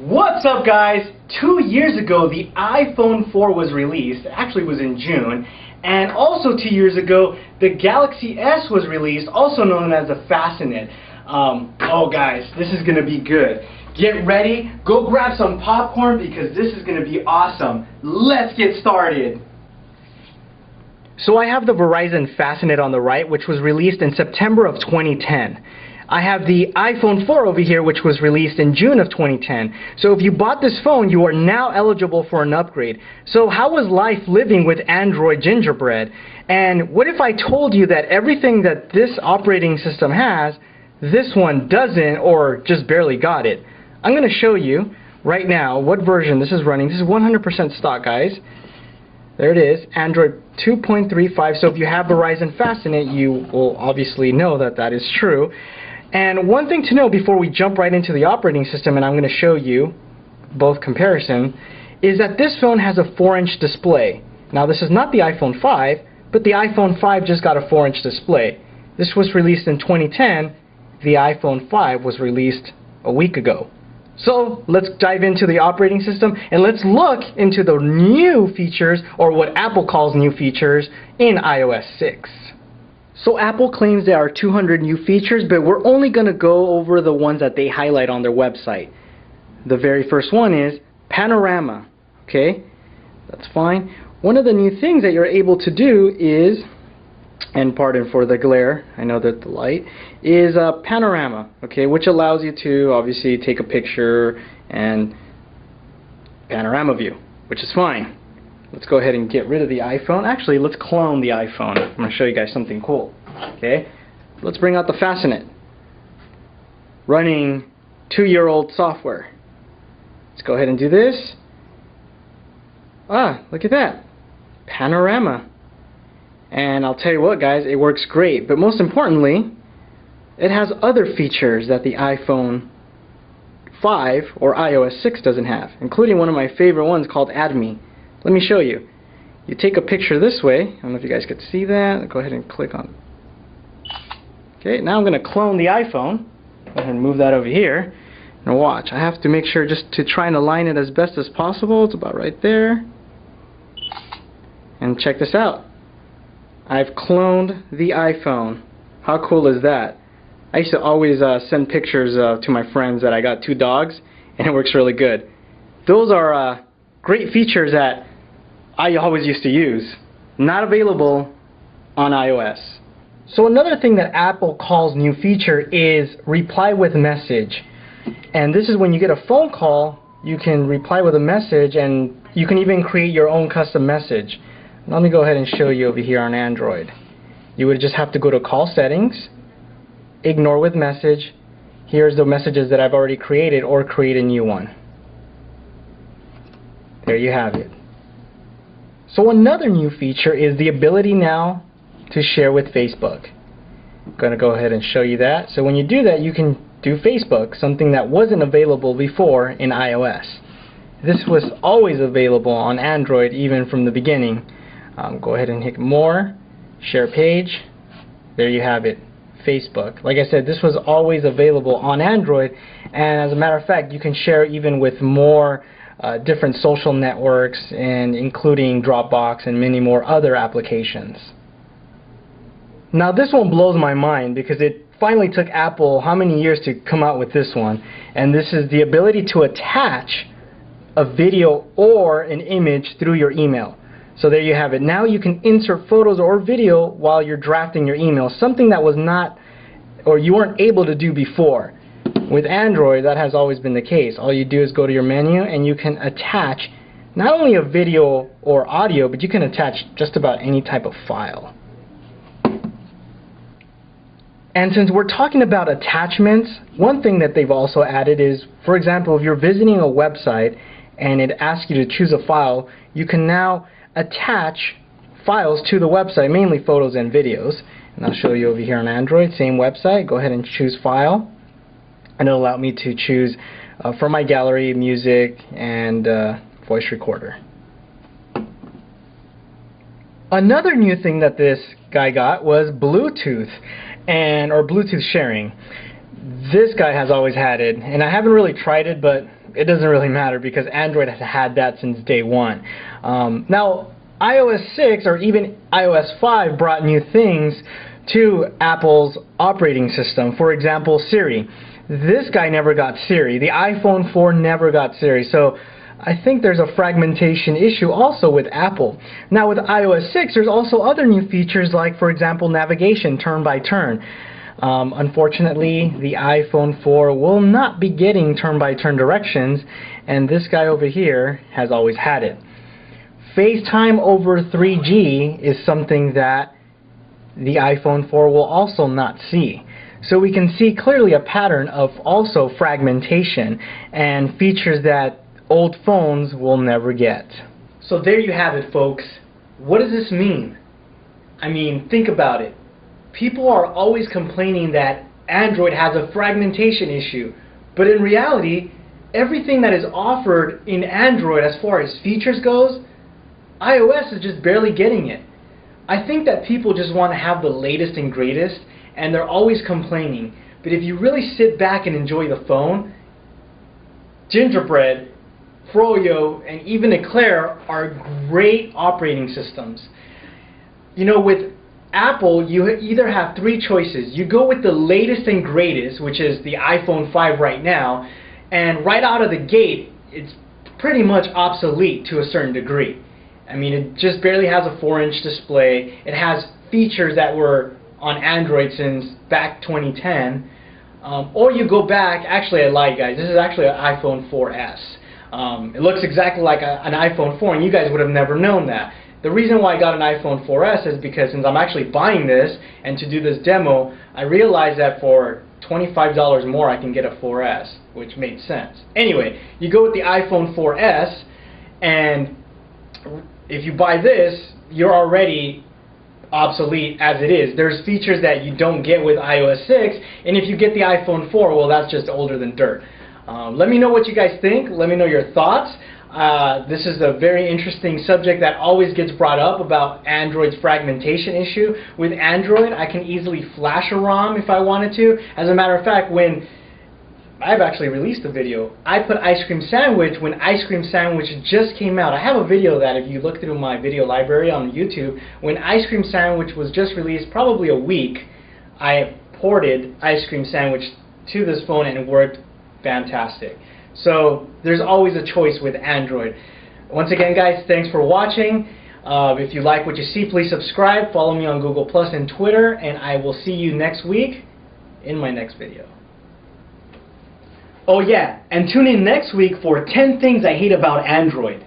What's up, guys? 2 years ago the iPhone 4 was released. Actually it was in June. And also 2 years ago the Galaxy S was released, also known as the Fascinate. Oh guys, this is gonna be good. Get ready, go grab some popcorn because this is gonna be awesome. Let's get started. So I have the Verizon Fascinate on the right, which was released in September of 2010. I have the iPhone 4 over here, which was released in June of 2010. So if you bought this phone, you are now eligible for an upgrade. So how was life living with Android Gingerbread? And what if I told you that everything that this operating system has, this one doesn't, or just barely got it? I'm going to show you right now what version this is running. This is 100% stock, guys. There it is, Android 2.35. So if you have Verizon Fascinate, you will obviously know that that is true. And one thing to know before we jump right into the operating system, and I'm going to show you both comparison, is that this phone has a 4-inch display. Now this is not the iPhone 5, but the iPhone 5 just got a 4-inch display. This was released in 2010. The iPhone 5 was released a week ago. So let's dive into the operating system and let's look into the new features, or what Apple calls new features, in iOS 6. So Apple claims there are 200 new features, but we're only going to go over the ones that they highlight on their website. The very first one is Panorama. Okay, that's fine. One of the new things that you're able to do is, and pardon for the glare, I know that the light, is Panorama, okay, which allows you to obviously take a picture and panorama view, which is fine. Let's go ahead and get rid of the iPhone. Actually, let's clone the iPhone. I'm going to show you guys something cool. Okay, let's bring out the Fascinate, running 2-year-old software. Let's go ahead and do this. Ah, look at that, Panorama. And I'll tell you what, guys, it works great. But most importantly, it has other features that the iPhone 5 or iOS 6 doesn't have, including one of my favorite ones called Add Me. Let me show you. You take a picture this way. I don't know if you guys could see that. Go ahead and click on. Okay, now I'm going to clone the iPhone. Go ahead and move that over here. Now watch. I have to make sure just to try and align it as best as possible. It's about right there. And check this out. I've cloned the iPhone. How cool is that? I used to always send pictures to my friends that I got 2 dogs, and it works really good. Those are great features that I always used to use. Not available on iOS. So another thing that Apple calls new feature is reply with message. And this is when you get a phone call, you can reply with a message, and you can even create your own custom message. Let me go ahead and show you over here on Android. You would just have to go to Call Settings, Ignore with Message. Here's the messages that I've already created, or create a new one. There you have it. So another new feature is the ability now to share with Facebook. I'm going to go ahead and show you that. So when you do that, you can do Facebook, something that wasn't available before in iOS. This was always available on Android even from the beginning. Go ahead and hit More, Share Page. There you have it, Facebook. Like I said, this was always available on Android, and as a matter of fact, you can share even with more different social networks, and including Dropbox and many more other applications. Now this one blows my mind because it finally took Apple how many years to come out with this one, and this is the ability to attach a video or an image through your email. So there you have it. Now you can insert photos or video while you're drafting your email, something that was not, or you weren't able to do before. With Android, that has always been the case. All you do is go to your menu and you can attach not only a video or audio, but you can attach just about any type of file. And since we're talking about attachments, one thing that they've also added is, for example, if you're visiting a website and it asks you to choose a file, you can now attach files to the website, mainly photos and videos. And I'll show you over here on Android, same website. Go ahead and choose File, and it'll allow me to choose from my gallery, music, and voice recorder. Another new thing that this guy got was Bluetooth, or Bluetooth sharing. This guy has always had it, and I haven't really tried it, but it doesn't really matter because Android has had that since day one. Now, iOS 6 or even iOS 5 brought new things to Apple's operating system. For example, Siri. This guy never got Siri. The iPhone 4 never got Siri. So I think there's a fragmentation issue also with Apple. Now with iOS 6, there's also other new features like, for example, navigation turn by turn. Unfortunately, the iPhone 4 will not be getting turn-by-turn directions, and this guy over here has always had it. FaceTime over 3G is something that the iPhone 4 will also not see. So we can see clearly a pattern of also fragmentation and features that old phones will never get. So there you have it, folks. What does this mean? I mean, think about it. People are always complaining that Android has a fragmentation issue, but in reality, everything that is offered in Android as far as features goes, iOS is just barely getting it. I think that people just want to have the latest and greatest, and they're always complaining. But if you really sit back and enjoy the phone, Gingerbread, Froyo, and even Eclair are great operating systems. You know, with Apple, you either have three choices. You go with the latest and greatest, which is the iPhone 5 right now, and right out of the gate, it's pretty much obsolete to a certain degree. I mean, it just barely has a 4-inch display. It has features that were on Android since back 2010. Or you go back, actually I lied guys, this is actually an iPhone 4S. It looks exactly like an iPhone 4 and you guys would have never known that. The reason why I got an iPhone 4S is because since I'm actually buying this and to do this demo, I realized that for $25 more I can get a 4S, which made sense. Anyway, you go with the iPhone 4S, and if you buy this, you're already obsolete as it is. There's features that you don't get with iOS 6, and if you get the iPhone 4, well, that's just older than dirt. Let me know what you guys think. Let me know your thoughts. This is a very interesting subject that always gets brought up about Android's fragmentation issue. With Android, I can easily flash a ROM if I wanted to. As a matter of fact, when I've actually released a video, I put Ice Cream Sandwich when Ice Cream Sandwich just came out. I have a video that if you look through my video library on YouTube, when Ice Cream Sandwich was just released, probably a week, I ported Ice Cream Sandwich to this phone and it worked fantastic. So there's always a choice with Android. Once again guys, thanks for watching. If you like what you see, please subscribe, follow me on Google Plus and Twitter, and I will see you next week in my next video. Oh yeah, and tune in next week for 10 things I hate about Android.